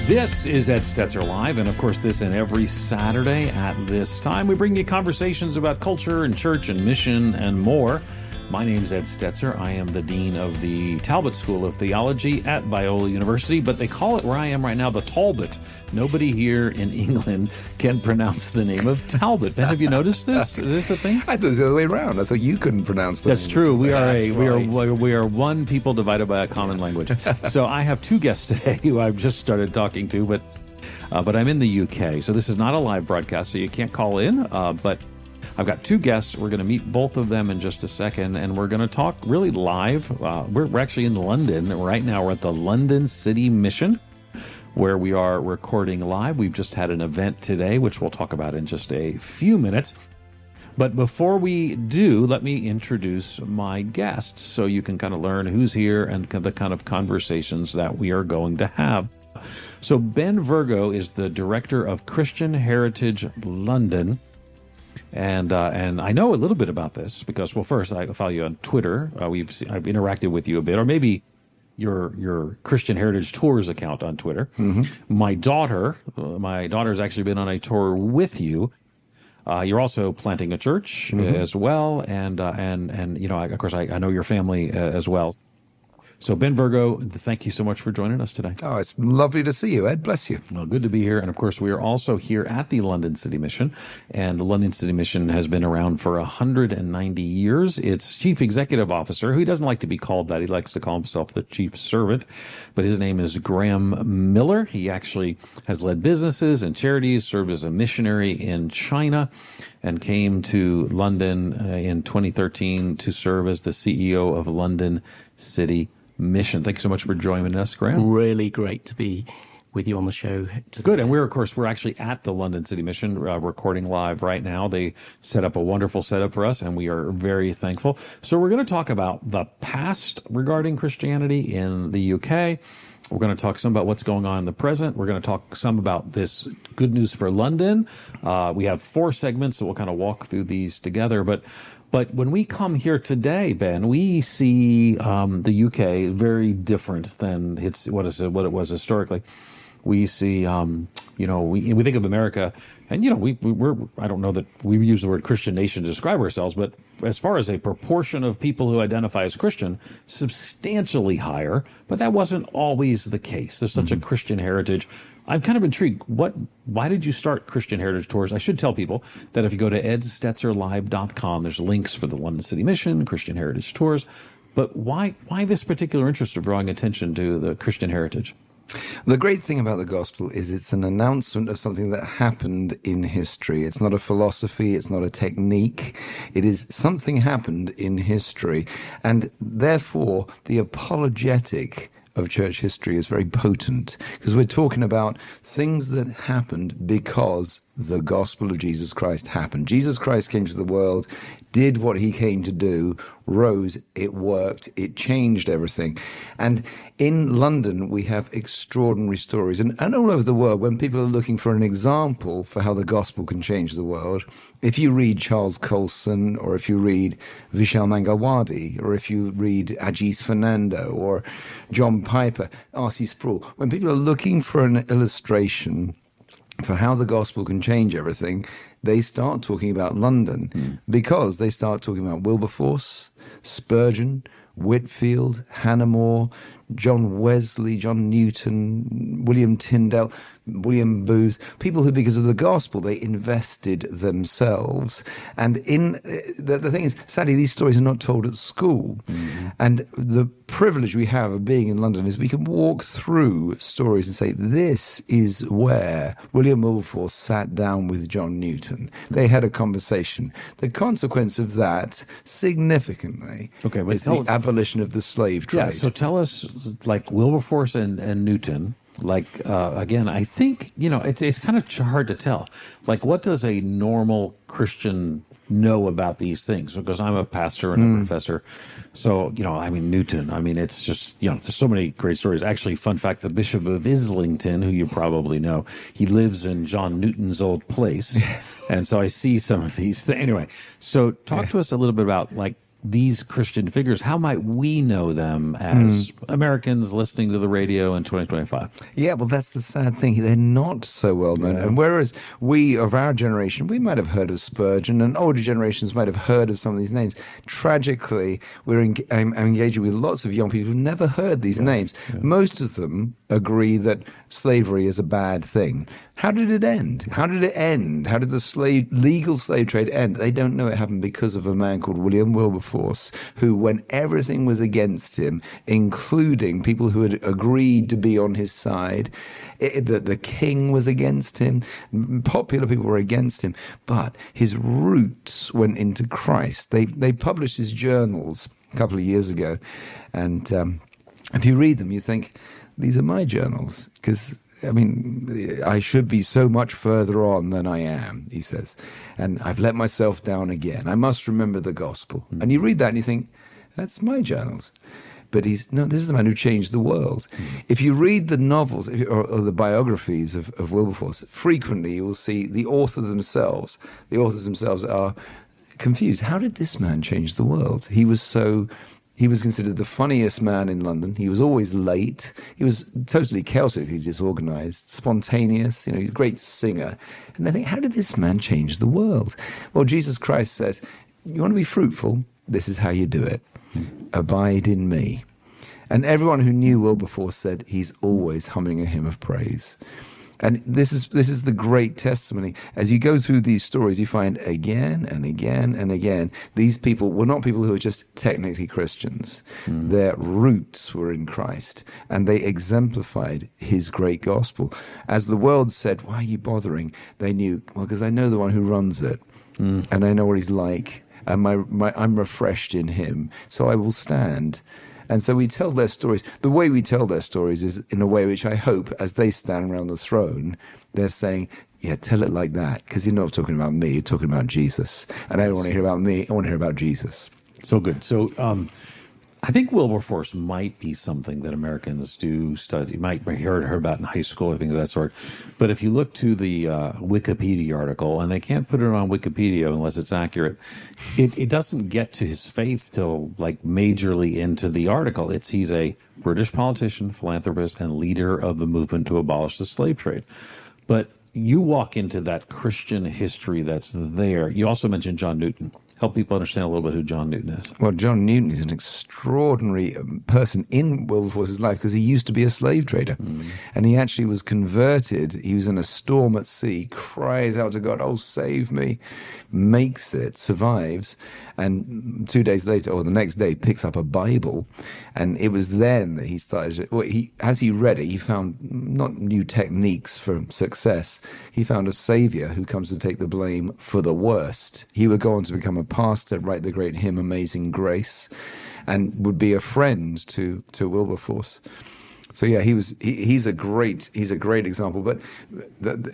This is Ed Stetzer Live, and of course this and every Saturday at this time we bring you conversations about culture and church and mission and more. My name's Ed Stetzer. I am the Dean of the Talbot School of Theology at Biola University, but they call it where I am right now the Talbot. Nobody here in England can pronounce the name of Talbot. Ben, have you noticed this? Is this a thing? I thought it was the other way around. I thought you couldn't pronounce the That's name. true. We are one people divided by a common language. So I have two guests today who I've just started talking to, but I'm in the UK, so this is not a live broadcast, so you can't call in, but I've got two guests. We're going to meet both of them in just a second, and we're going to talk really live. We're actually in London right now. We're at the London City Mission, where we are recording live. We've just had an event today, which we'll talk about in just a few minutes. But before we do, let me introduce my guests so you can kind of learn who's here and the kind of conversations that we are going to have. So Ben Virgo is the director of Christian Heritage London. And I know a little bit about this because, well, first I follow you on Twitter. I've interacted with you a bit, or maybe your Christian Heritage Tours account on Twitter. Mm-hmm. My daughter's actually been on a tour with you. You're also planting a church as well, and you know, of course, I know your family as well. So, Ben Virgo, thank you so much for joining us today. Oh, it's lovely to see you, Ed. Bless you. Well, good to be here. And, of course, we are also here at the London City Mission. And the London City Mission has been around for 190 years. Its chief executive officer, who doesn't like to be called that, he likes to call himself the chief servant, but his name is Graham Miller. He actually has led businesses and charities, served as a missionary in China, and came to London in 2013 to serve as the CEO of London City Mission. Thanks so much for joining us, Graham. Really great to be with you on the show today. Good. And we're actually at the London City Mission recording live right now. They set up a wonderful setup for us, and we are very thankful. So we're going to talk about the past regarding Christianity in the UK. We're going to talk some about what's going on in the present. We're going to talk some about this good news for London. We have 4 segments, so we'll kind of walk through these together. But when we come here today, Ben, we see the UK very different than what it was historically. We see, we think of America, and we're I don't know that we use the word Christian nation to describe ourselves, but as far as a proportion of people who identify as Christian, substantially higher. But that wasn't always the case. There's such a Christian heritage. I'm kind of intrigued. Why did you start Christian Heritage Tours? I should tell people that if you go to edstetzerlive.com, there's links for the London City Mission, Christian Heritage Tours. But why this particular interest of drawing attention to the Christian heritage? The great thing about the gospel is it's an announcement of something that happened in history. It's not a philosophy. It's not a technique. It is something happened in history. And therefore, the apologetic of church history is very potent because we're talking about things that happened because the gospel of Jesus Christ happened. Jesus Christ came to the world, did what he came to do, rose, it worked, it changed everything. And in London, we have extraordinary stories. And all over the world, when people are looking for an example for how the gospel can change the world, if you read Charles Colson, or if you read Vishal Mangalwadi, or if you read Ajit Fernando, or John Piper, R.C. Sproul, when people are looking for an illustration for how the gospel can change everything, they start talking about London because they start talking about Wilberforce, Spurgeon, Whitefield, Hannah More, John Wesley, John Newton, William Tyndale, William Booth, people who, because of the gospel, they invested themselves. And the thing is, sadly, these stories are not told at school. Mm-hmm. And the privilege we have of being in London is we can walk through stories and say, this is where William Wilberforce sat down with John Newton. They had a conversation. The consequence of that, significally, is the abolition of the slave trade. Yeah, so tell us, like Wilberforce and Newton, again, I think, it's kind of hard to tell. Like, what does a normal Christian know about these things? Because I'm a pastor and a professor. So, Newton, it's just, there's so many great stories. Actually, fun fact, the Bishop of Islington, who you probably know, he lives in John Newton's old place. And so I see some of these things. Anyway, so talk to us a little bit about, these Christian figures, how might we know them as Americans listening to the radio in 2025? Yeah, well, that's the sad thing. They're not so well known. And whereas we of our generation, we might have heard of Spurgeon, and older generations might have heard of some of these names. Tragically, we're engaging with lots of young people who've never heard these names. Yeah. Most of them agree that slavery is a bad thing. How did it end? How did it end? How did the legal slave trade end? They don't know it happened because of a man called William Wilberforce, who, when everything was against him, including people who had agreed to be on his side, the king was against him, popular people were against him, but his roots went into Christ. They published his journals a couple of years ago, and if you read them, you think, these are my journals, because I mean, I should be so much further on than I am, he says. And I've let myself down again. I must remember the gospel. And you read that and you think, that's my journals. But this is the man who changed the world. If you read the novels or the biographies of Wilberforce, frequently you will see the authors themselves are confused. How did this man change the world? He was considered the funniest man in London. He was always late. He was totally chaotically disorganized, spontaneous, he's a great singer. And they think, how did this man change the world? Well, Jesus Christ says, you want to be fruitful? This is how you do it. Abide in me. And everyone who knew Wilberforce said he's always humming a hymn of praise. And this is the great testimony. As you go through these stories, you find again and again and again, these people were not people who were just technically Christians. Their roots were in Christ, and they exemplified his great gospel. As the world said, why are you bothering? They knew, well, because I know the one who runs it, and I know what he's like, and I'm refreshed in him, so I will stand. And so we tell their stories. The way we tell their stories is in a way which I hope, as they stand around the throne, they're saying, yeah, tell it like that, because you're not talking about me, you're talking about Jesus. And I don't want to hear about me, I want to hear about Jesus. So good. So I think Wilberforce might be something that Americans do study. You might hear about in high school or things of that sort. But if you look to the Wikipedia article, and they can't put it on Wikipedia unless it's accurate, it doesn't get to his faith till like majorly into the article. He's a British politician, philanthropist, and leader of the movement to abolish the slave trade. But you walk into that Christian history that's there. You also mentioned John Newton. Help people understand a little bit who John Newton is. Well, John Newton is an extraordinary person in Wilberforce's life because he used to be a slave trader. And he actually was converted. He was in a storm at sea, cries out to God, oh, save me, makes it, survives. And 2 days later, or the next day, picks up a Bible. And it was then that he started, as he read it, he found not new techniques for success. He found a savior who comes to take the blame for the worst. He would go on to become a pastor, write the great hymn Amazing Grace, and would be a friend to Wilberforce. So yeah, he's a great example. But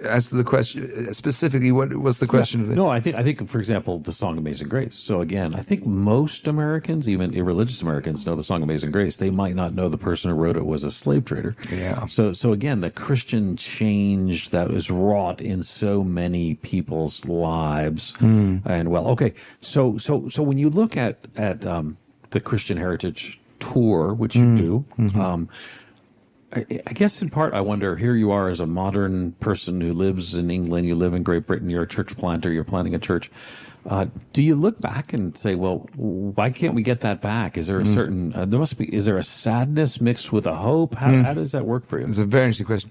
as to the question specifically, what was the question? No, I think for example, the song Amazing Grace. So again, I think most Americans, even irreligious Americans, know the song Amazing Grace. They might not know the person who wrote it was a slave trader. Yeah. So again, the Christian change that was wrought in so many people's lives, and well, okay. So when you look at the Christian Heritage Tour, which you do. I guess in part, I wonder, here you are as a modern person who lives in England, you live in Great Britain, you're a church planter, you're planting a church. Do you look back and say, well, why can't we get that back? Is there a certain, is there a sadness mixed with a hope? How does that work for you? It's a very interesting question.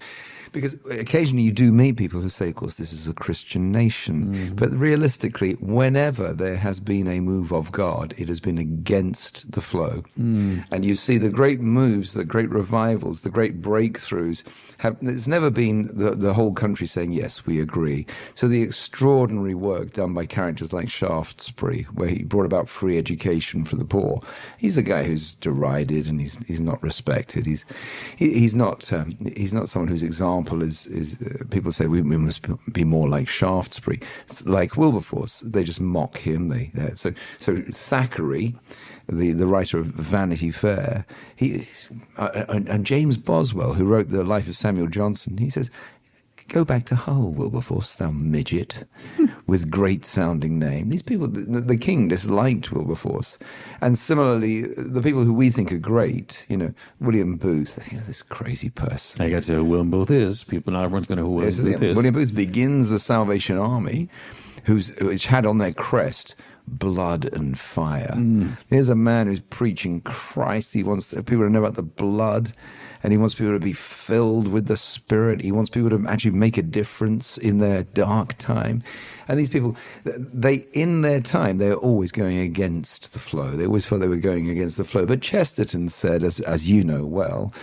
Because occasionally you do meet people who say, of course, this is a Christian nation. But realistically, whenever there has been a move of God, it has been against the flow. And you see the great moves, the great revivals, the great breakthroughs. It's never been the whole country saying, yes, we agree. So the extraordinary work done by characters like Shaftesbury, where he brought about free education for the poor. He's a guy who's derided and he's not respected. He's not someone whose example is people say we must be more like Shaftesbury, like Wilberforce. They just mock him. So Thackeray, the writer of Vanity Fair, and James Boswell, who wrote the Life of Samuel Johnson, he says, Go back to Hull, Wilberforce, thou midget, with great-sounding name. These people, the king disliked Wilberforce. And similarly, the people who we think are great, William Booth, I think, this crazy person. I got to know who William Booth is. Not everyone's going to know who William Booth is. William Booth begins the Salvation Army, which had on their crest blood and fire. Here's a man who's preaching Christ. He wants people to know about the blood. And he wants people to be filled with the Spirit. He wants people to actually make a difference in their dark time. And these people, in their time, they're always going against the flow. They always felt they were going against the flow. But Chesterton said, as you know well,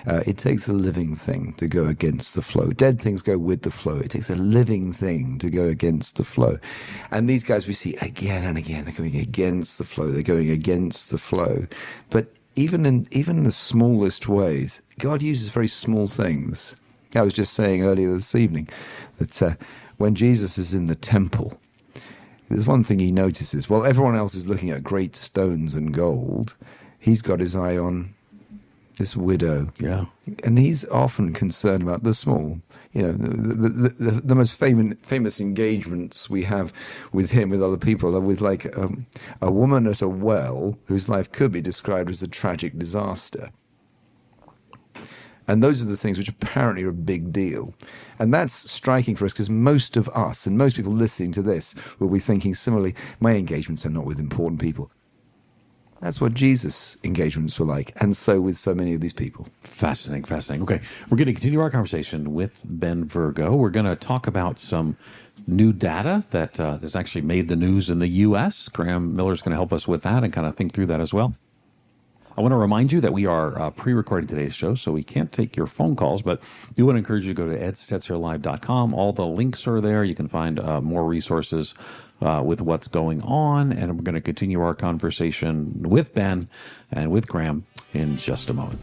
it takes a living thing to go against the flow. Dead things go with the flow. It takes a living thing to go against the flow. And these guys we see again and again, they're going against the flow. They're going against the flow. But even in the smallest ways, God uses very small things. I was just saying earlier this evening that when Jesus is in the temple, there's one thing he notices. While everyone else is looking at great stones and gold, he's got his eye on this widow. Yeah. And he's often concerned about the small. The most famous engagements we have with him, with other people, are with like a woman at a well whose life could be described as a tragic disaster. And those are the things which apparently are a big deal. And that's striking for us because most of us and most people listening to this will be thinking similarly, my engagements are not with important people. That's what Jesus' engagements were like, and so with so many of these people. Fascinating. Okay, we're going to continue our conversation with Ben Virgo. We're going to talk about some new data that has actually made the news in the U.S. Graham Miller's going to help us with that and kind of think through that as well. I want to remind you that we are pre-recording today's show, so we can't take your phone calls, but I do want to encourage you to go to edstetzerlive.com. All the links are there. You can find more resources with what's going on, and we're going to continue our conversation with Ben and with Graham in just a moment.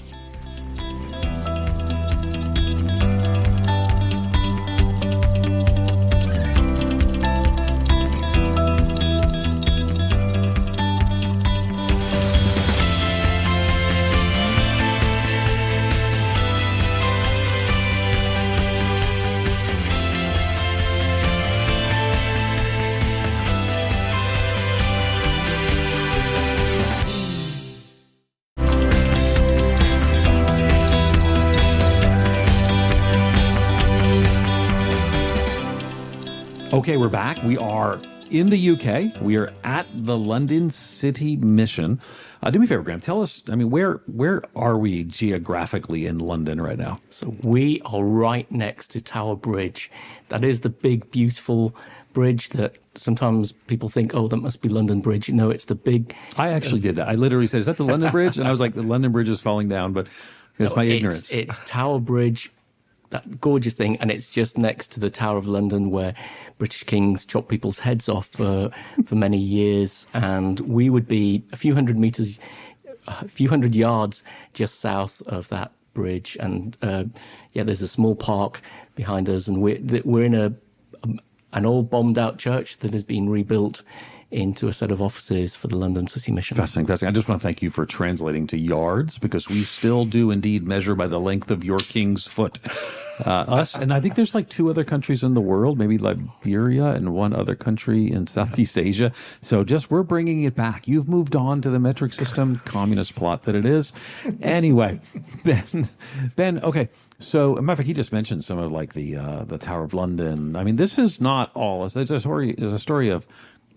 Okay, we're back. We are in the UK. We are at the London City Mission. Do me a favor, Graham. Tell us, where are we geographically in London right now? So we are right next to Tower Bridge. That is the big, beautiful bridge that sometimes people think, oh, that must be London Bridge. No, it's the big... I actually did that. I literally said, is that the London Bridge? And I was like, the London Bridge is falling down, but that's my ignorance. It's Tower Bridge, that gorgeous thing, and it's just next to the Tower of London where British kings chopped people's heads off for many years, and we would be a few hundred yards just south of that bridge. And there's a small park behind us, and we're in an old bombed out church that has been rebuilt into a set of offices for the London City Mission. Fascinating. I just want to thank you for translating to yards, because we still do indeed measure by the length of your king's foot. Us, and I think there's like 2 other countries in the world, maybe Liberia and 1 other country in Southeast Asia. So we're bringing it back. You've moved on to the metric system, communist plot that it is. Anyway, Ben, okay. So, matter of fact, he just mentioned some of like the Tower of London. This is not all. There's a story of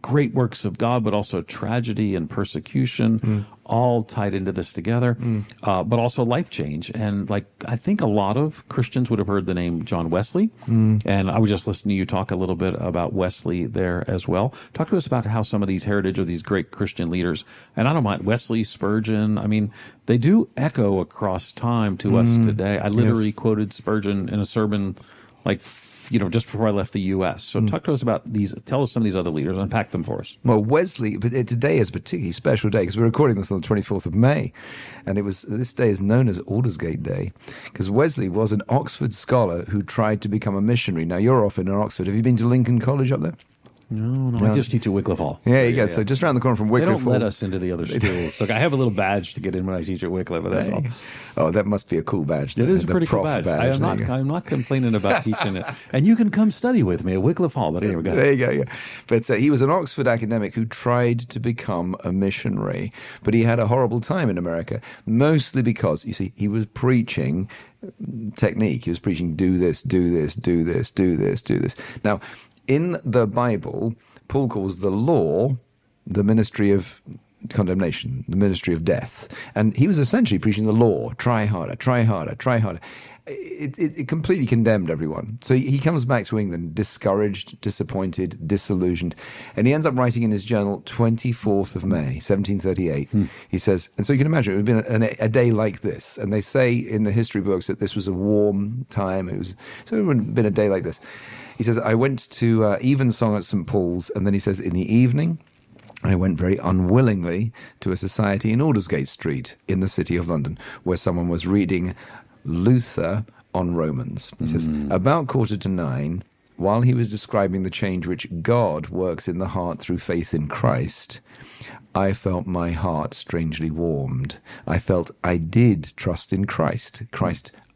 great works of God, but also tragedy and persecution, all tied into this together, but also life change. And I think a lot of Christians would have heard the name John Wesley. And I was just listening to you talk a little bit about Wesley there as well. Talk to us about how some of these heritage of these great Christian leaders, and I don't mind Wesley, Spurgeon, they do echo across time to us today. I literally quoted Spurgeon in a sermon just before I left the U.S. So talk to us about these. Tell us some of these other leaders. Unpack them for us. Well, Wesley, but today is a particularly special day because we're recording this on the 24th of May. And this day is known as Aldersgate Day because Wesley was an Oxford scholar who tried to become a missionary. Now, you're off in Oxford. Have you been to Lincoln College up there? No, I just teach at Wycliffe Hall. Yeah, you go. So just around the corner from They Wycliffe don't Hall. let us into the other schools. Look, I have a little badge to get in when I teach at Wycliffe, but that's all. Oh, that must be a cool badge. It is a the pretty cool prof badge. I'm not complaining about teaching it. And you can come study with me at Wycliffe Hall. But anyway, go ahead. There you go. Yeah. But he was an Oxford academic who tried to become a missionary, but he had a horrible time in America, mostly because, you see, he was preaching technique. He was preaching do this, do this, do this, do this, do this. Now, in the Bible, Paul calls the law the ministry of condemnation, the ministry of death. And he was essentially preaching the law. Try harder, try harder, try harder. It completely condemned everyone. So he comes back to England discouraged, disappointed, disillusioned. And he ends up writing in his journal, 24th of May, 1738. He says, and so you can imagine it would have been a day like this. And they say in the history books that this was a warm time. So it would have been a day like this. He says, I went to evensong at St. Paul's. And then he says, in the evening, I went very unwillingly to a society in Aldersgate Street in the city of London, where someone was reading Luther on Romans. He says, about 9:15, while he was describing the change which God works in the heart through faith in Christ, I felt my heart strangely warmed. I felt I did trust in Christ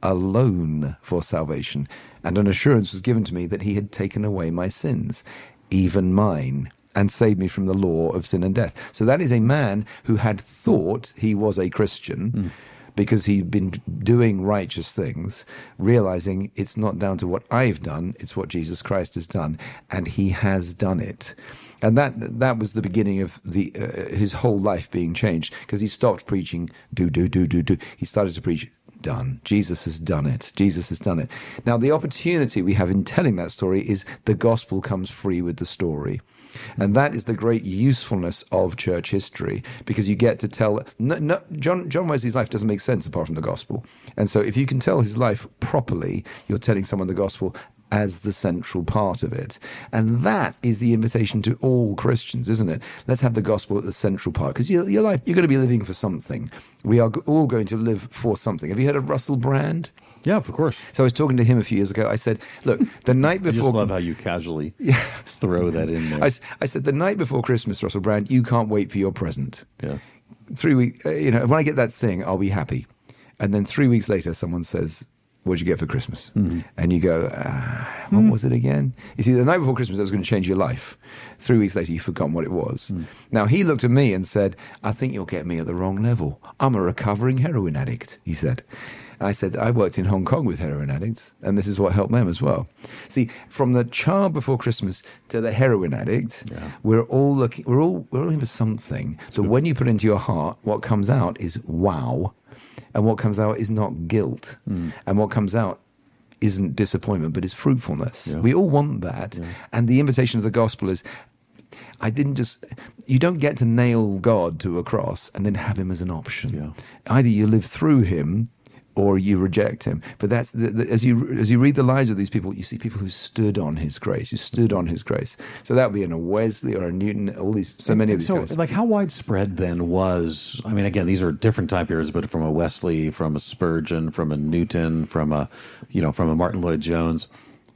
alone for salvation, and an assurance was given to me that he had taken away my sins, even mine, and saved me from the law of sin and death. So that is a man who had thought he was a Christian because he'd been doing righteous things, realizing it's not down to what I've done, it's what Jesus Christ has done, and he has done it. And that was the beginning of his whole life being changed, because he stopped preaching, do. He started to preach, done. Jesus has done it. Jesus has done it. Now, the opportunity we have in telling that story is the gospel comes free with the story. And that is the great usefulness of church history, because you get to tell... John Wesley's life doesn't make sense apart from the gospel. And so if you can tell his life properly, you're telling someone the gospel as the central part of it. And that is the invitation to all Christians, isn't it? Let's have the gospel at the central part, because your life, you're going to be living for something. We are all going to live for something. Have you heard of Russell Brand? Yeah, of course. So I was talking to him a few years ago. I said, look, the night before... I just love how you casually throw that in there. I said, the night before Christmas, Russell Brand, you can't wait for your present. Yeah. 3 weeks, when I get that thing, I'll be happy. And then 3 weeks later, someone says, what'd you get for Christmas? And you go, what was it again? You see, the night before Christmas, that was going to change your life. 3 weeks later, you've forgotten what it was. Now, he looked at me and said, I think you'll get me at the wrong level. I'm a recovering heroin addict, he said. I said, I worked in Hong Kong with heroin addicts, and this is what helped them as well. See, from the child before Christmas to the heroin addict, we're all looking for something. So when you put into your heart, what comes out is wow. And what comes out is not guilt. And what comes out isn't disappointment, but is fruitfulness. Yeah. We all want that. Yeah. And the invitation of the gospel is, you don't get to nail God to a cross and then have him as an option. Yeah. Either you live through him or you reject him. But that's as you read the lives of these people, you see people who stood on his grace, So that would be in a Wesley or a Newton, many of these guys. Like, how widespread then was, I mean, again, these are different time periods, but from a Wesley, from a Spurgeon, from a Newton, from a Martin Lloyd-Jones.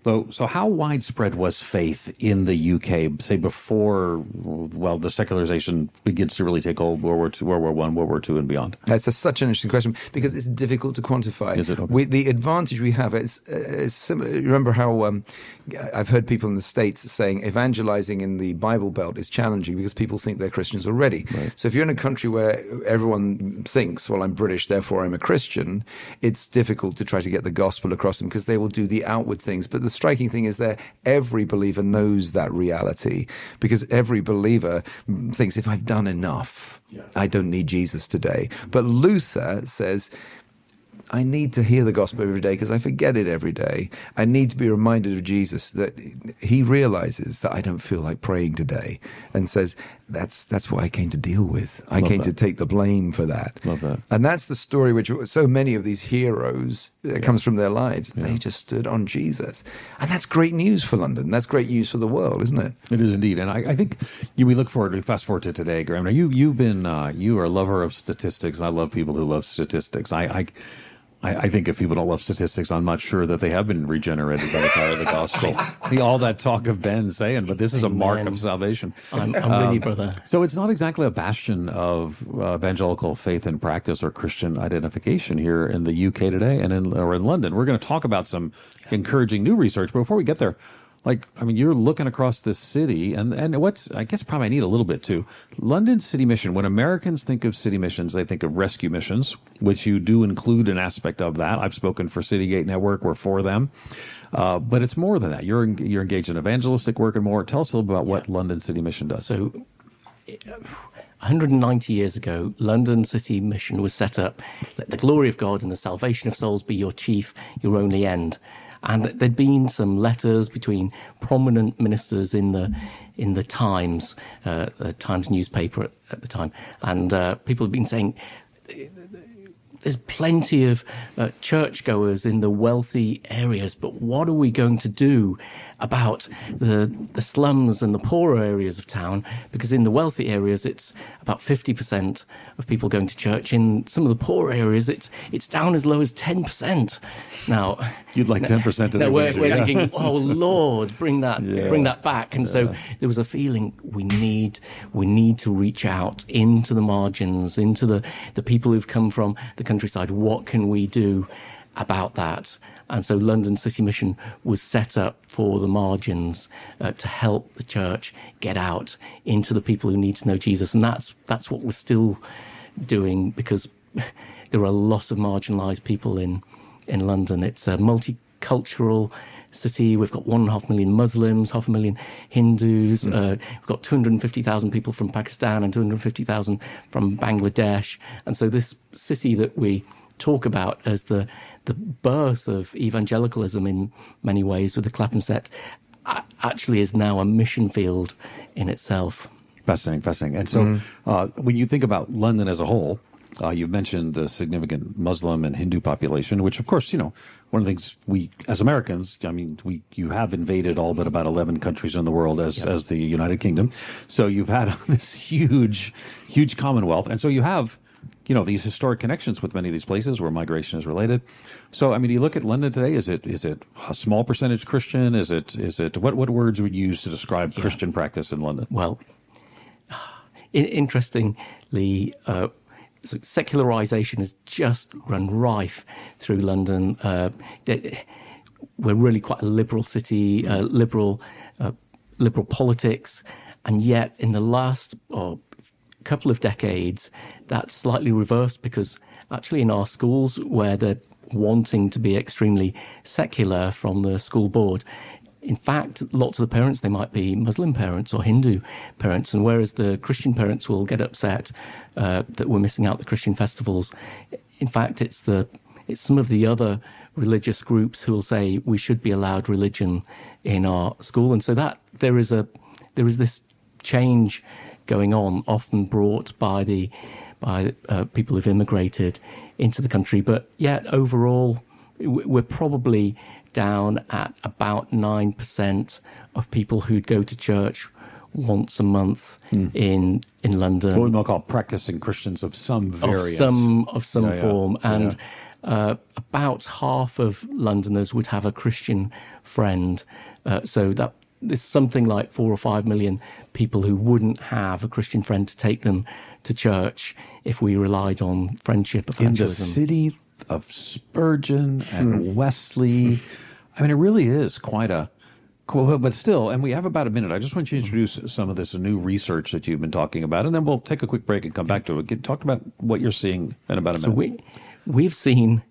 So how widespread was faith in the UK, say before, the secularization begins to really take hold, World War II, World War I, World War II, and beyond? That's such an interesting question, because it's difficult to quantify. Is it? Okay. The advantage we have is similar. Remember how I've heard people in the States saying evangelizing in the Bible Belt is challenging because people think they're Christians already. Right. So if you're in a country where everyone thinks, well, I'm British, therefore I'm a Christian, it's difficult to try to get the gospel across them, because they will do the outward things. But the striking thing is that every believer knows that reality, because every believer thinks, if I've done enough, I don't need Jesus today. But Luther says, I need to hear the gospel every day because I forget it every day. I need to be reminded of Jesus, that he realizes that I don't feel like praying today, and says, that's what I came to deal with. I came to take the blame for that. Love that. And that's the story which so many of these heroes comes from their lives. They just stood on Jesus. And that's great news for London. That's great news for the world, isn't it? It is indeed. And I think we fast forward to today, Graham. Now, you are a lover of statistics. I love people who love statistics. I think if people don't love statistics, I'm not sure that they have been regenerated by the power of the gospel. All that talk of Ben saying, but this is a mark of salvation. I'm with you, brother. So it's not exactly a bastion of evangelical faith and practice or Christian identification here in the UK today and in London. We're going to talk about some encouraging new research. But before we get there, you're looking across this city, and I guess probably I need a little bit too. London City Mission, when Americans think of city missions, they think of rescue missions, which you do include an aspect of that. I've spoken for Citygate Network. We're for them. But it's more than that. You're engaged in evangelistic work and more. Tell us a little bit about what London City Mission does. So 190 years ago, London City Mission was set up. Let the glory of God and the salvation of souls be your chief, your only end. And there'd been some letters between prominent ministers in the Times, the Times newspaper at the time, and people had been saying there's plenty of churchgoers in the wealthy areas, but what are we going to do about the slums and the poorer areas of town? Because in the wealthy areas, it's about 50% of people going to church. In some of the poorer areas, it's down as low as 10%. Now, you'd like 10% of we're thinking, oh Lord, bring that back. And so there was a feeling we need to reach out into the margins, into the people who've come from the countryside. What can we do about that? And so London City Mission was set up for the margins to help the church get out into the people who need to know Jesus. And that's what we're still doing, because there are a lot of marginalised people in London. It's a multicultural city. We've got 1.5 million Muslims, 500,000 Hindus. We've got 250,000 people from Pakistan and 250,000 from Bangladesh. And so this city that we talk about as the birth of evangelicalism in many ways with the Clapham set actually is now a mission field in itself. Fascinating. And so when you think about London as a whole, you've mentioned the significant Muslim and Hindu population, which, of course, one of the things we, as Americans, you have invaded all but about 11 countries in the world as the United Kingdom. So you've had this huge commonwealth. And so you have, these historic connections with many of these places where migration is related. So, you look at London today, is it a small percentage Christian? Is it what words would you use to describe Christian practice in London? Well, interestingly, secularization has just run rife through London. We're really quite a liberal city, liberal politics, and yet in the last couple of decades, that's slightly reversed, because actually in our schools, where they're wanting to be extremely secular from the school board, in fact, lots of the parents, they might be Muslim parents or Hindu parents, and whereas the Christian parents will get upset that we're missing out the Christian festivals, in fact, it's some of the other religious groups who will say we should be allowed religion in our school, and so that there is this change going on, often brought by people who've immigrated into the country, but yet overall we're probably down at about 9% of people who'd go to church once a month in London. What we might call practicing Christians of some variant. Of some form. And about half of Londoners would have a Christian friend. So that there's something like 4 or 5 million people who wouldn't have a Christian friend to take them to church if we relied on friendship evangelism. In the city of Spurgeon and Wesley. It really is quite a cool, but still, and we have about a minute. I just want you to introduce some of this new research that you've been talking about, and then we'll take a quick break and come back to it. Talk about what you're seeing in about a minute. So we've seen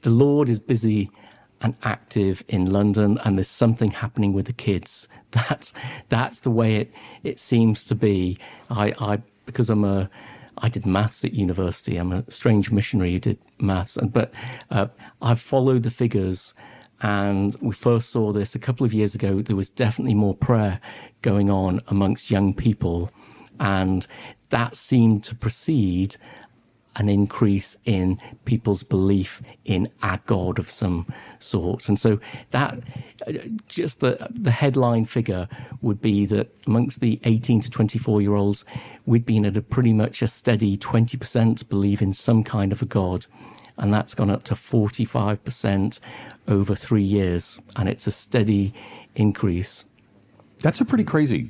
the Lord is busy and active in London, and there's something happening with the kids. That's the way it seems to be. Because I did maths at university. I'm a strange missionary who did maths, but I've followed the figures, and we first saw this a couple of years ago. There was definitely more prayer going on amongst young people, and that seemed to precede an increase in people's belief in a God of some sort. And so that, just the headline figure would be that amongst the 18 to 24-year-olds, we'd been at a pretty much a steady 20% believe in some kind of a God. and that's gone up to 45% over 3 years, and it's a steady increase. That's a pretty crazy,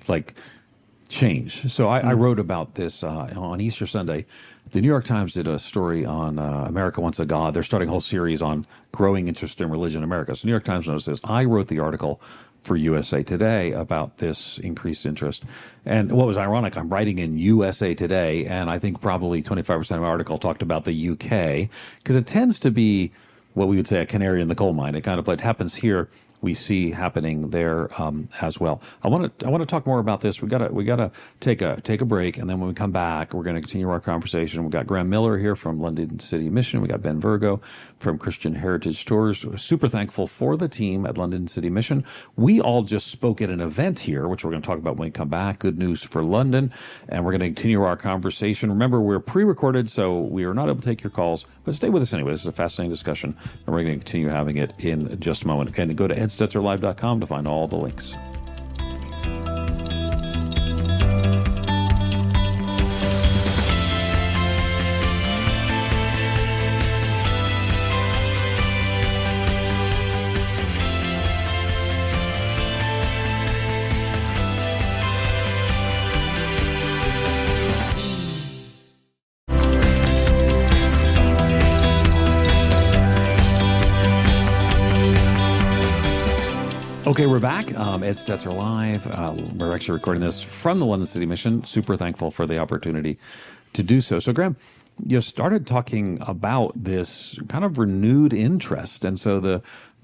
change. So I wrote about this on Easter Sunday. The New York Times did a story on America Wants a God. They're starting a whole series on growing interest in religion in America. So New York Times noticed this. I wrote the article for USA Today about this increased interest. And what was ironic, I'm writing in USA Today, and I think probably 25% of my article talked about the UK, because it tends to be what we would say a canary in the coal mine. It kind of, what happens here, we see happening there as well. I want to talk more about this. We gotta take a break, and then when we come back, we're going to continue our conversation. We've got Graham Miller here from London City Mission. We got Ben Virgo from Christian Heritage Tours. We're super thankful for the team at London City Mission. We all just spoke at an event here, which we're going to talk about when we come back. Good news for London, and we're going to continue our conversation. Remember, we're pre-recorded, so we are not able to take your calls, but stay with us anyway. This is a fascinating discussion, and we're going to continue having it in just a moment. And go to edstetzerlive.com to find all the links. Okay, we're back. Ed Stetzer Live. We're actually recording this from the London City Mission. Super thankful for the opportunity to do so. So, Graham, you started talking about this kind of renewed interest. And so the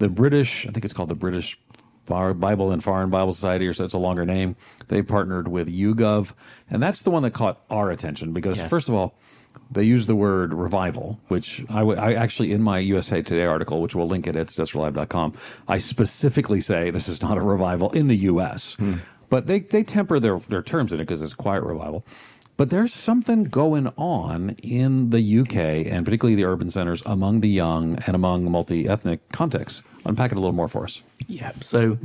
British, I think it's called the British Bible and Foreign Bible Society, or so it's a longer name, they partnered with YouGov. And that's the one that caught our attention because, yes, first of all, they use the word revival, which I actually, in my USA Today article, which we'll link at edstetzerlive.com, I specifically say this is not a revival in the U.S. But they temper their terms in it because it's a quiet revival. But there's something going on in the UK, and particularly the urban centers, among the young and among multi-ethnic contexts. Unpack it a little more for us. Yeah, so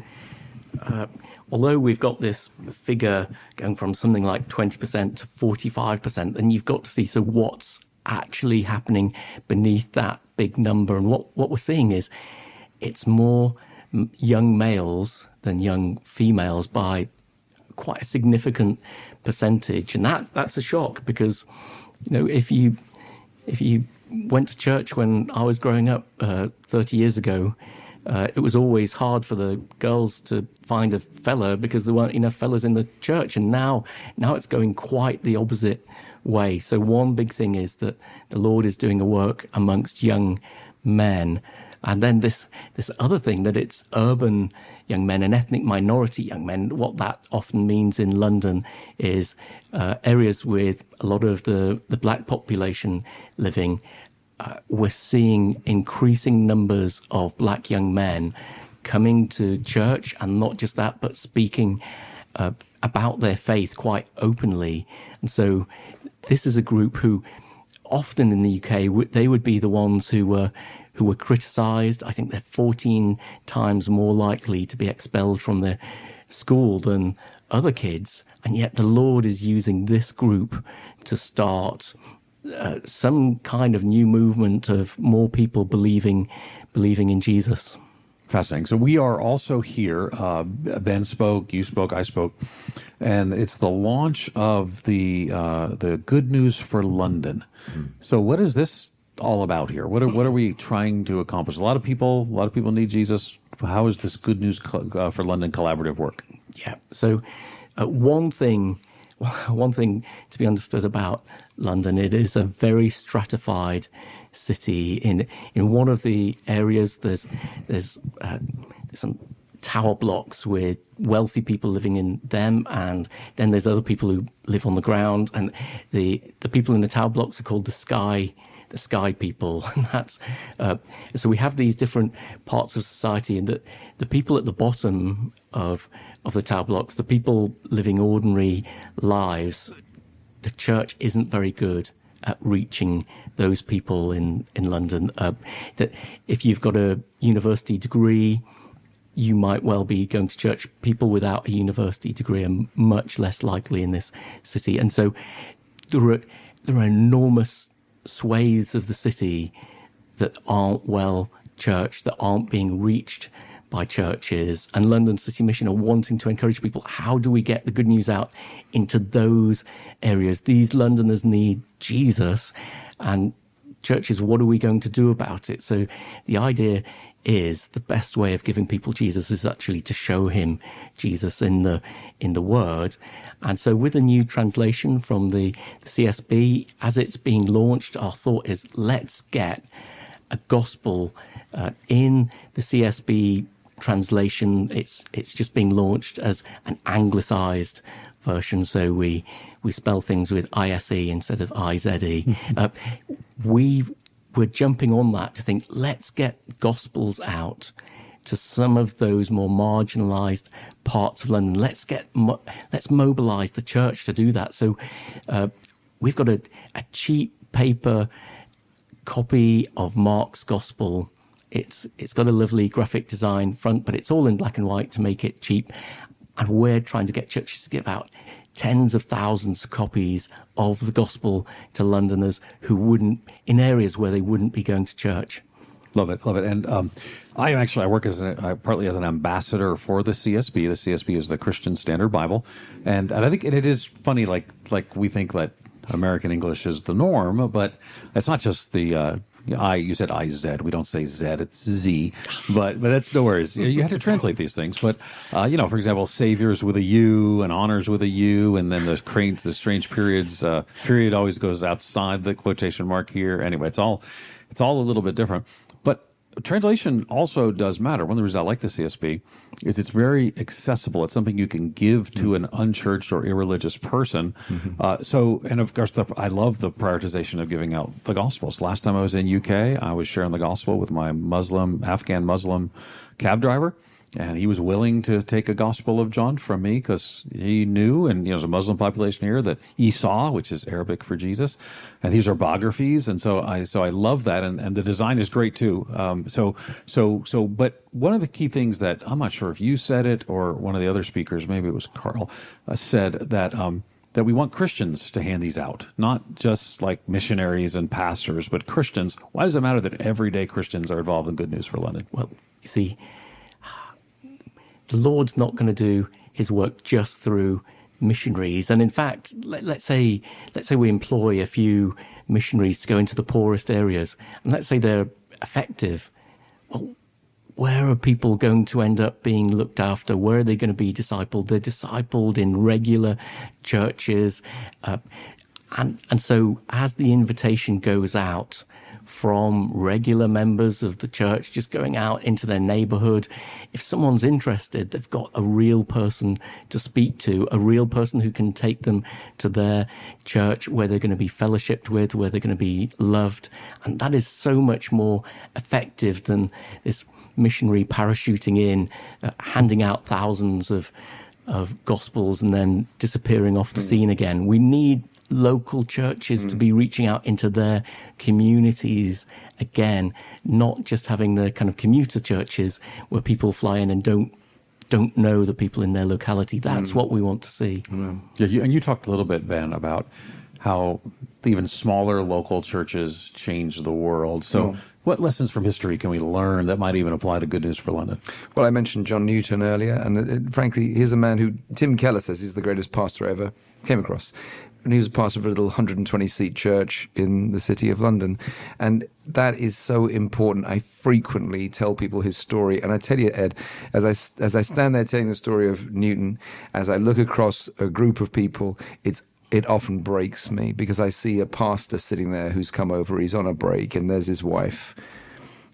although we've got this figure going from something like 20% to 45%, then you've got to see, so what's actually happening beneath that big number? And what we're seeing is it's more young males than young females by quite a significant percentage. And that's a shock because, if you went to church when I was growing up 30 years ago, it was always hard for the girls to find a fella because there weren't enough fellas in the church. And now it's going quite the opposite way. So one big thing is that the Lord is doing a work amongst young men. And then this other thing that it's urban young men and ethnic minority young men. What that often means in London is areas with a lot of the black population living. We're seeing increasing numbers of black young men coming to church, and not just that, but speaking about their faith quite openly. And so this is a group who often in the UK, they would be the ones who were criticised. I think they're 14 times more likely to be expelled from their school than other kids. And yet the Lord is using this group to start some kind of new movement of more people believing in Jesus. Fascinating. So we are also here. Ben spoke, you spoke, I spoke, and it's the launch of the Good News for London. So what is this all about here? What are we trying to accomplish? A lot of people need Jesus. How is this Good News for London collaborative work? Yeah. So one thing to be understood about London, it is a very stratified city. In one of the areas, there's some tower blocks with wealthy people living in them, and then there's other people who live on the ground, and the people in the tower blocks are called the sky people. And that's so we have these different parts of society, and the people at the bottom of the tower blocks, the people living ordinary lives, the church isn't very good at reaching those people in London. That if you've got a university degree, you might well be going to church. People without a university degree are much less likely in this city. And so there are enormous swathes of the city that aren't well churched, that aren't being reached by churches. And London City Mission are wanting to encourage people. How do we get the good news out into those areas? These Londoners need Jesus, and churches, what are we going to do about it? So the idea is the best way of giving people Jesus is actually to show him Jesus in the Word. And so with a new translation from the CSB, as it's being launched, our thought is let's get a gospel in the CSB translation. It's just being launched as an anglicized version, so we spell things with ISE instead of IZE. We're jumping on that to think, let's get gospels out to some of those more marginalized parts of London. Let's mobilize the church to do that. So we've got a cheap paper copy of Mark's Gospel. It's got a lovely graphic design front, but it's all in black and white to make it cheap. And we're trying to get churches to give out tens of thousands of copies of the Gospel to Londoners who wouldn't, in areas where they wouldn't be going to church. Love it. And I work partly as an ambassador for the CSB. The CSB is the Christian Standard Bible, and I think it is funny. Like we think that American English is the norm, but it's not just the. You said IZ. We don't say Z. It's Z. But that's no worries. You had to translate these things. But for example, Saviors with a U and Honors with a U, and then the strange periods. Period always goes outside the quotation mark here. Anyway, it's all a little bit different. But translation also does matter. One of the reasons I like the CSB is it's very accessible. It's something you can give to an unchurched or irreligious person. And of course, I love the prioritization of giving out the Gospels. Last time I was in UK, I was sharing the Gospel with my Afghan Muslim cab driver. And he was willing to take a Gospel of John from me because he knew, and there's a Muslim population here, that Esau, which is Arabic for Jesus, and these are biographies, and so I love that, and the design is great too. But one of the key things that I'm not sure if you said it or one of the other speakers, maybe it was Carl, said that we want Christians to hand these out, not just like missionaries and pastors, but Christians. Why does it matter that everyday Christians are involved in Good News for London? Well, you see, the Lord's not going to do his work just through missionaries. And in fact, let's say we employ a few missionaries to go into the poorest areas, and let's say they're effective. Well, where are people going to end up being looked after? Where are they going to be discipled? They're discipled in regular churches. And so as the invitation goes out from regular members of the church, just going out into their neighborhood, if someone's interested, they've got a real person to speak to, a real person who can take them to their church where they're going to be fellowshipped with, where they're going to be loved. And that is so much more effective than this missionary parachuting in, handing out thousands of gospels and then disappearing off the scene again. We need local churches to be reaching out into their communities again, not just having the kind of commuter churches where people fly in and don't know the people in their locality. That's what we want to see. Yeah, and you talked a little bit, Ben, about how even smaller local churches change the world. So what lessons from history can we learn that might even apply to Good News for London? Well, I mentioned John Newton earlier, and frankly, here's a man who Tim Keller says is the greatest pastor I ever came across. And he was a pastor of a little 120-seat church in the city of London. And that is so important. I frequently tell people his story. And I tell you, Ed, as I stand there telling the story of Newton, as I look across a group of people, it often breaks me because I see a pastor sitting there who's come over, he's on a break, and there's his wife.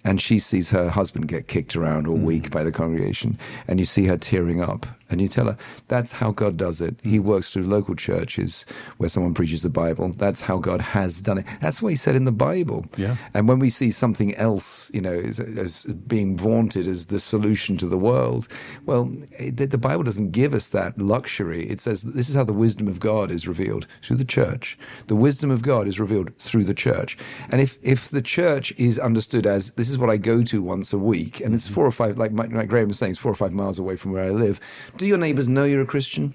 And she sees her husband get kicked around all week by the congregation. And you see her tearing up. And you tell her, that's how God does it. He works through local churches where someone preaches the Bible. That's how God has done it. That's what he said in the Bible. Yeah. And when we see something else, as being vaunted as the solution to the world, well, the Bible doesn't give us that luxury. It says this is how the wisdom of God is revealed through the church. The wisdom of God is revealed through the church. And if the church is understood as this is what I go to once a week, and it's 4 or 5, like Graham was saying, it's 4 or 5 miles away from where I live. Do your neighbours know you're a Christian?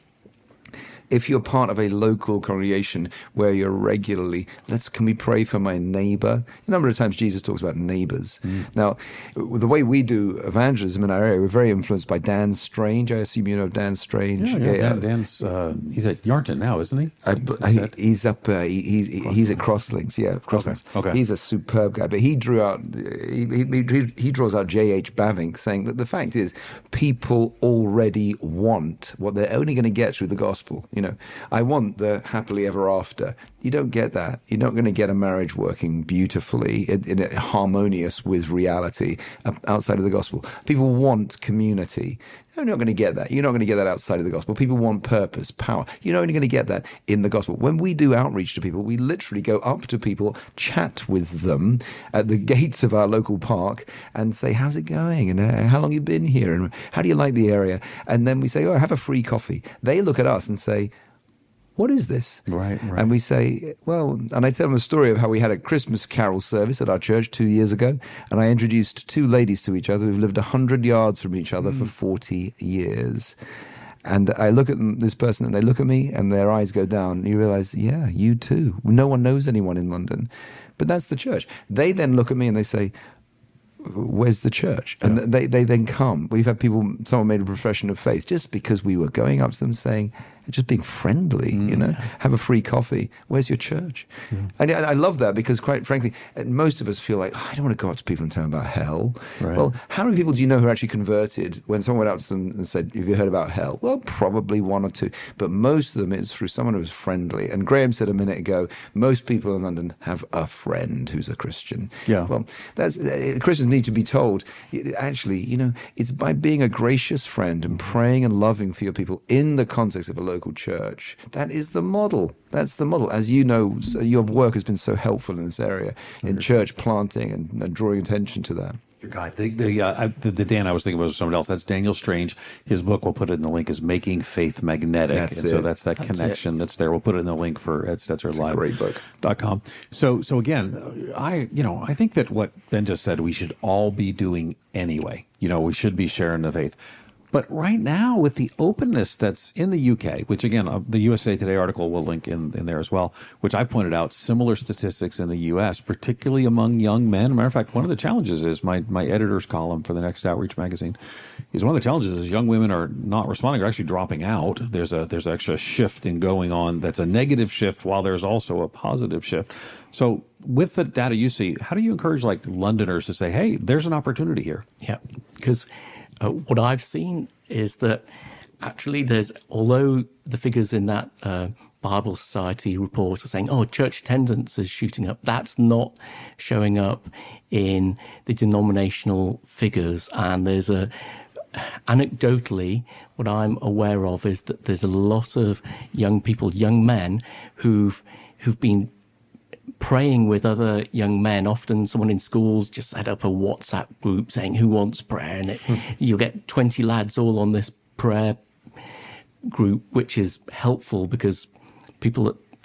if you're part of a local congregation where you're regularly, can we pray for my neighbor? A number of times Jesus talks about neighbors. Now, the way we do evangelism in our area, we're very influenced by Dan Strange. I assume you know Dan Strange. Dan's he's at Yarnton now, isn't he? He's up. He's at Crosslinks. Yeah, Crosslinks. Okay. He's a superb guy. But he drew out. He draws out J.H. Bavinck, saying that the fact is, people already want what they're only going to get through the gospel. I want the happily ever after. You don't get that. You're not going to get a marriage working beautifully, harmonious with reality outside of the gospel. People want community. You're not going to get that. You're not going to get that outside of the gospel. People want purpose, power. You're not only going to get that in the gospel. When we do outreach to people, we literally go up to people, chat with them at the gates of our local park and say, how's it going? And how long you been here? And how do you like the area? And then we say, have a free coffee. They look at us and say, what is this? Right. And we say, and I tell them a story of how we had a Christmas carol service at our church 2 years ago, and I introduced two ladies to each other who've lived 100 yards from each other for 40 years. And I look at this person, and they look at me, and their eyes go down, and you realize, yeah, you too. No one knows anyone in London. But that's the church. They then look at me, and they say, where's the church? And they then come. We've had someone made a profession of faith just because we were going up to them saying, just being friendly, have a free coffee. Where's your church? And I love that because, quite frankly, most of us feel like, I don't want to go up to people and tell them about hell. Right. Well, how many people do you know who are actually converted when someone went up to them and said, have you heard about hell? Well, probably one or two. But most of them, it's through someone who's friendly. And Graham said a minute ago, most people in London have a friend who's a Christian. Yeah. Well, Christians need to be told, actually, it's by being a gracious friend and praying and loving for your people in the context of a local church. That is the model. That's the model. As you know, your work has been so helpful in this area, in church planting and drawing attention to that. Your guy, the Dan I was thinking about was someone else. That's Daniel Strange. His book, we'll put it in the link, is Making Faith Magnetic. So that's that connection that's there. We'll put it in the link for @StetzerLive.com. So again, I think that what Ben just said, we should all be doing anyway. We should be sharing the faith. But right now, with the openness that's in the UK, which again, the USA Today article will link in there as well, which I pointed out similar statistics in the US, particularly among young men. As a matter of fact, one of the challenges is my editor's column for the Next Outreach magazine is one of the challenges is young women are not responding, are actually dropping out. There's actually a shift in going on that's a negative shift while there's also a positive shift. So with the data you see, how do you encourage Londoners to say, hey, there's an opportunity here? Yeah, because what I've seen is that actually although the figures in that Bible Society report are saying, church attendance is shooting up, that's not showing up in the denominational figures. And there's anecdotally, what I'm aware of is that there's a lot of young people, young men, who've been praying with other young men. Often someone in schools just set up a WhatsApp group saying, who wants prayer? And you'll get 20 lads all on this prayer group, which is helpful because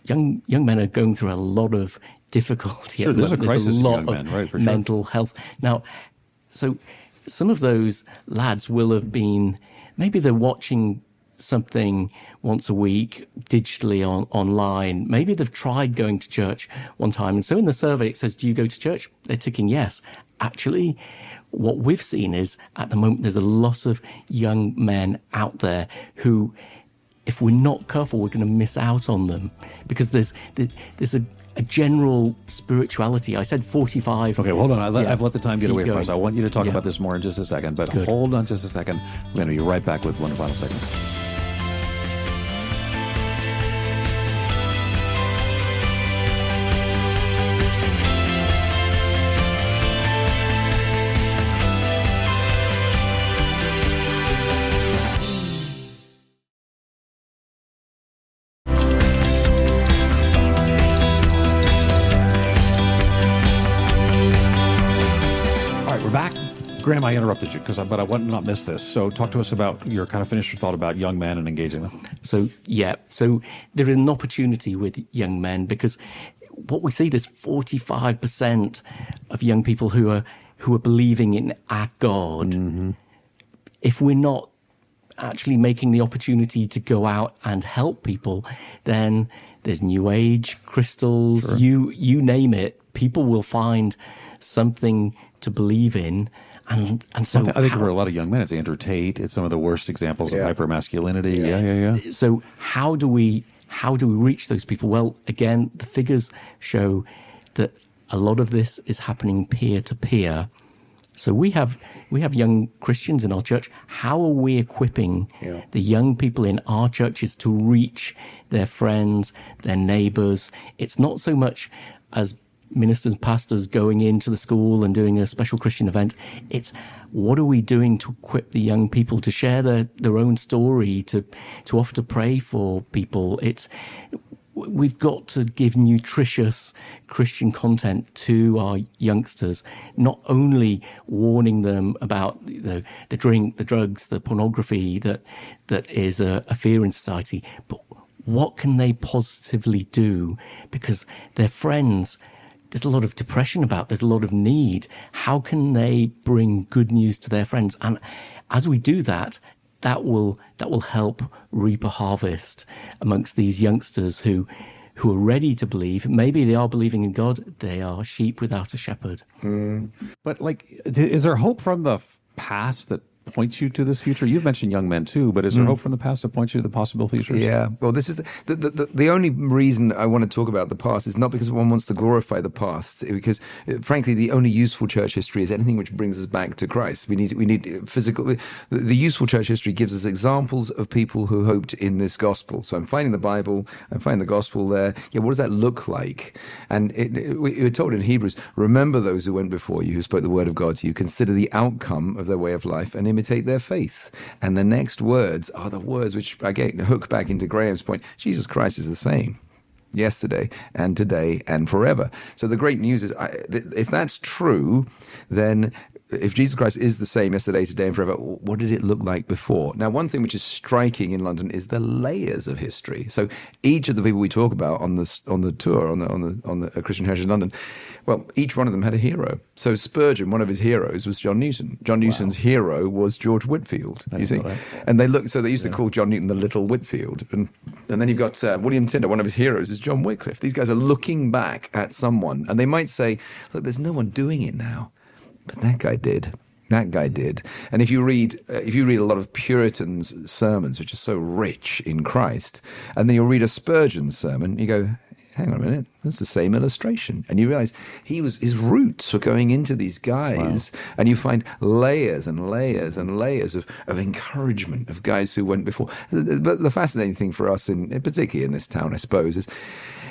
young men are going through a lot of difficulty. Sure, there's a crisis in young men, right, for sure. Mental health. Now, so some of those lads will have been, maybe they're watching something once a week digitally online. Maybe they've tried going to church one time. And so in the survey, it says, do you go to church? They're ticking yes. Actually, what we've seen is at the moment, there's a lot of young men out there who, if we're not careful, we're going to miss out on them because there's a general spirituality. I said 45. Okay, well, hold on. I've let the time get away from us. I want you to talk Yeah. about this more in just a second, but Good. hold on just a second. We're going to be right back with one final segment. Graham, I interrupted you but I want to not miss this. So talk to us about your finish your thought about young men and engaging them. So there is an opportunity with young men because what we see, there's 45% of young people who are believing in our God. Mm-hmm. If we're not actually making the opportunity to go out and help people, then there's New Age, crystals, sure. you name it. People will find something to believe in. And so I think for a lot of young men, it's Andrew Tate. It's some of the worst examples of hypermasculinity. Yeah. So how do we reach those people? Well, again, the figures show that a lot of this is happening peer to peer. So we have young Christians in our church. How are we equipping the young people in our churches to reach their friends, their neighbors? It's not so much as ministers and pastors going into the school and doing a special Christian event. It's what are we doing to equip the young people to share their own story, to offer to pray for people. We've got to give nutritious Christian content to our youngsters, not only warning them about the drink, the drugs, the pornography that is a fear in society, but what can they positively do? Because their friends, there's a lot of depression there's a lot of need. How can they bring good news to their friends? And as we do that will help reap a harvest amongst these youngsters who are ready to believe. Maybe they are believing in God. They are sheep without a shepherd. But is there hope from the past that points you to this future? You've mentioned young men too, but is there hope from the past that points you to the possible futures? Yeah. Well, this is the only reason I want to talk about the past is not because one wants to glorify the past, because frankly, the only useful church history is anything which brings us back to Christ. We need physical. The useful church history gives us examples of people who hoped in this gospel. So I'm finding the Bible, I'm finding the gospel there. Yeah. What does that look like? And we're told in Hebrews, remember those who went before you, who spoke the word of God to you, consider the outcome of their way of life, and imitate their faith. And the next words are the words which, again, hook back into Graham's point. Jesus Christ is the same yesterday and today and forever. So the great news is, if that's true, then if Jesus Christ is the same yesterday, today, and forever, what did it look like before? Now, one thing which is striking in London is the layers of history. So each of the people we talk about on the tour, on the Christian Heritage in London, well, each one of them had a hero. So Spurgeon, one of his heroes was John Newton. John Newton's hero was George Whitefield, you see. And they used to call John Newton the Little Whitefield. And then you've got William Tyndale, one of his heroes is John Wycliffe. These guys are looking back at someone, and they might say, look, there's no one doing it now. But that guy did. That guy did. And if you read a lot of Puritans' sermons, which are so rich in Christ, and then you'll read a Spurgeon sermon, you go, hang on a minute, that's the same illustration. And you realize his roots were going into these guys, and you find layers and layers and layers of encouragement of guys who went before. But the fascinating thing for us, particularly in this town, I suppose,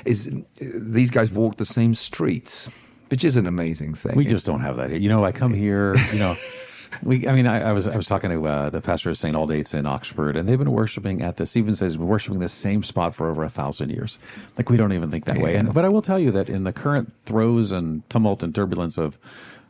is these guys walked the same streets, which is an amazing thing. We just don't have that here. I come here, I was talking to the pastor of St. Aldate's in Oxford, and they've been worshiping at this. Stephen says, been worshiping this same spot for over 1,000 years. Like, we don't even think that way. But I will tell you that in the current throes and tumult and turbulence of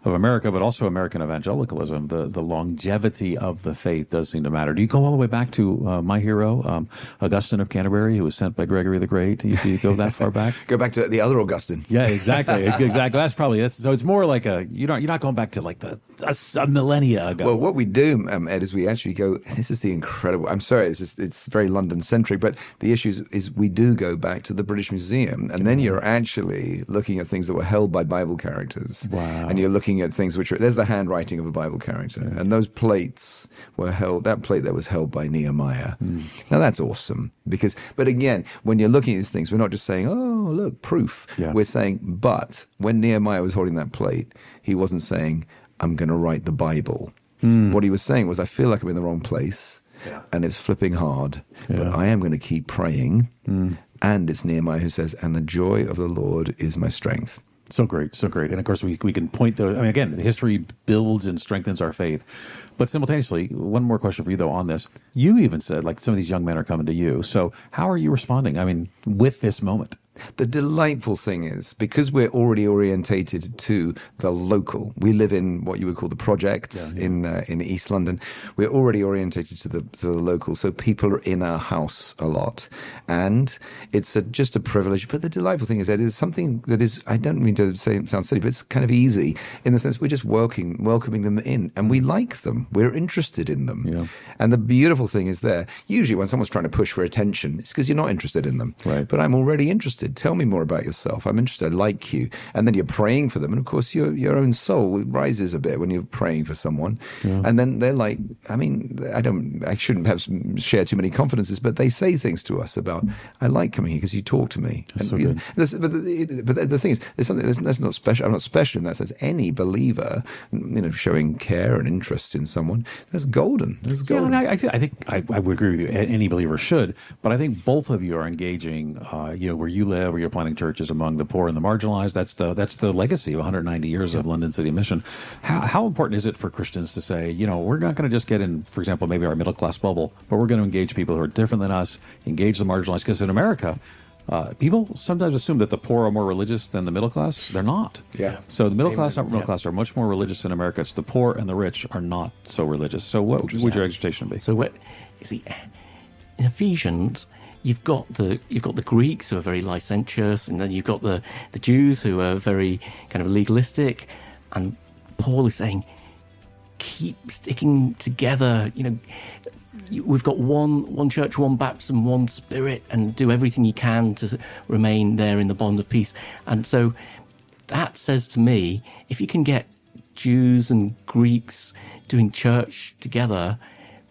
America, but also American evangelicalism, the longevity of the faith does seem to matter. Do you go all the way back to my hero, Augustine of Canterbury, who was sent by Gregory the Great? Do you go that far back? Go back to the other Augustine. Yeah, exactly. That's probably so. It's more like you're not going back to like a millennia ago. Well, what we do, Ed, is we actually go. This is the incredible. I'm sorry, it's very London centric, but the issue is we do go back to the British Museum, and then you're actually looking at things that were held by Bible characters. Wow. And you're looking at things which there's the handwriting of a Bible character, and those plates were held. That plate that was held by Nehemiah. Now that's awesome but again, when you're looking at these things, we're not just saying, "Oh, look, proof." Yeah. We're saying, but when Nehemiah was holding that plate, he wasn't saying, "I'm going to write the Bible." What he was saying was, "I feel like I'm in the wrong place, and it's flipping hard, but I am going to keep praying." And it's Nehemiah who says, "And the joy of the Lord is my strength." So great, so great. And of course, we can point those. I mean, again, history builds and strengthens our faith. But simultaneously, one more question for you, though, on this. You even said, like, some of these young men are coming to you. So how are you responding, with this moment? The delightful thing is, because we're already orientated to the local, we live in what you would call the project in East London. We're already orientated to the local, so people are in our house a lot, and it's just a privilege. But the delightful thing is that it's something that is, I don't mean to say it sounds silly, but it's kind of easy in the sense we're just welcoming them in, and we like them. We're interested in them, and the beautiful thing is there. Usually, when someone's trying to push for attention, it's because you're not interested in them. Right. But I'm already interested. Tell me more about yourself. I'm interested. I like you. And then you're praying for them. And of course, your own soul rises a bit when you're praying for someone. Yeah. And then they're like, I mean, I shouldn't perhaps share too many confidences, but they say things to us about, I like coming here because you talk to me. That's but the thing is, there's something that's not special. I'm not special in that sense. Any believer, showing care and interest in someone, that's golden. That's golden. Yeah, and I think I would agree with you. Any believer should. But I think both of you are engaging, where you live, where you're planting churches among the poor and the marginalized. That's the legacy of 190 years of London City Mission. How important is it for Christians to say, we're not going to just get in, for example, maybe our middle class bubble, but we're going to engage people who are different than us, engage the marginalized? Because in America, people sometimes assume that the poor are more religious than the middle class. They're not. Yeah. So the middle class and upper middle class are much more religious in America. It's the poor and the rich are not so religious. So what would your exhortation be? So in Ephesians, you've got the Greeks who are very licentious, and then you've got the Jews who are very kind of legalistic, and Paul is saying, keep sticking together. We've got one church, one baptism, one spirit, and do everything you can to remain there in the bond of peace. And so that says to me, if you can get Jews and Greeks doing church together,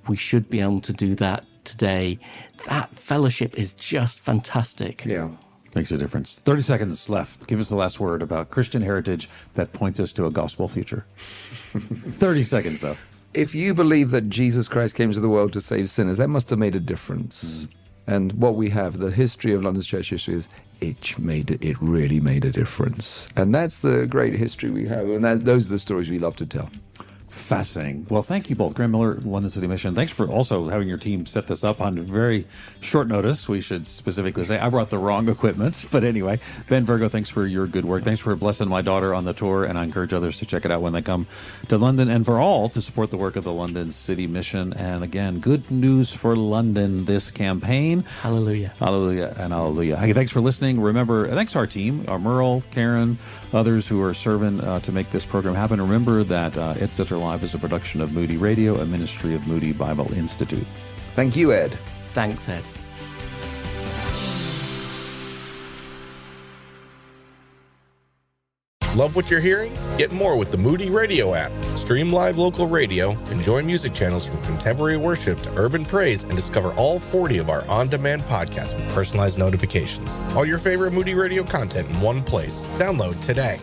we should be able to do that today. That fellowship is just fantastic. Yeah. Makes a difference. 30 seconds left. Give us the last word about Christian heritage that points us to a gospel future. 30 seconds, though. If you believe that Jesus Christ came to the world to save sinners, that must have made a difference. And what we have, the history of London's church history is it really made a difference. And that's the great history we have. And those are the stories we love to tell. Fascinating. Well, thank you both. Graham Miller, London City Mission. Thanks for also having your team set this up on very short notice. We should specifically say I brought the wrong equipment. But anyway, Ben Virgo, thanks for your good work. Thanks for blessing my daughter on the tour. And I encourage others to check it out when they come to London, and for all to support the work of the London City Mission. And again, good news for London this campaign. Hallelujah. Hallelujah and hallelujah. Hey, thanks for listening. Remember, thanks to our team, Merle, Karen, others who are serving to make this program happen. Remember that Etc. Live is a production of Moody Radio, a ministry of Moody Bible Institute. Thank you, Ed. Thanks, Ed. Love what you're hearing? Get more with the Moody Radio app. Stream live local radio, enjoy music channels from contemporary worship to urban praise, and discover all 40 of our on-demand podcasts with personalized notifications. All your favorite Moody Radio content in one place. Download today.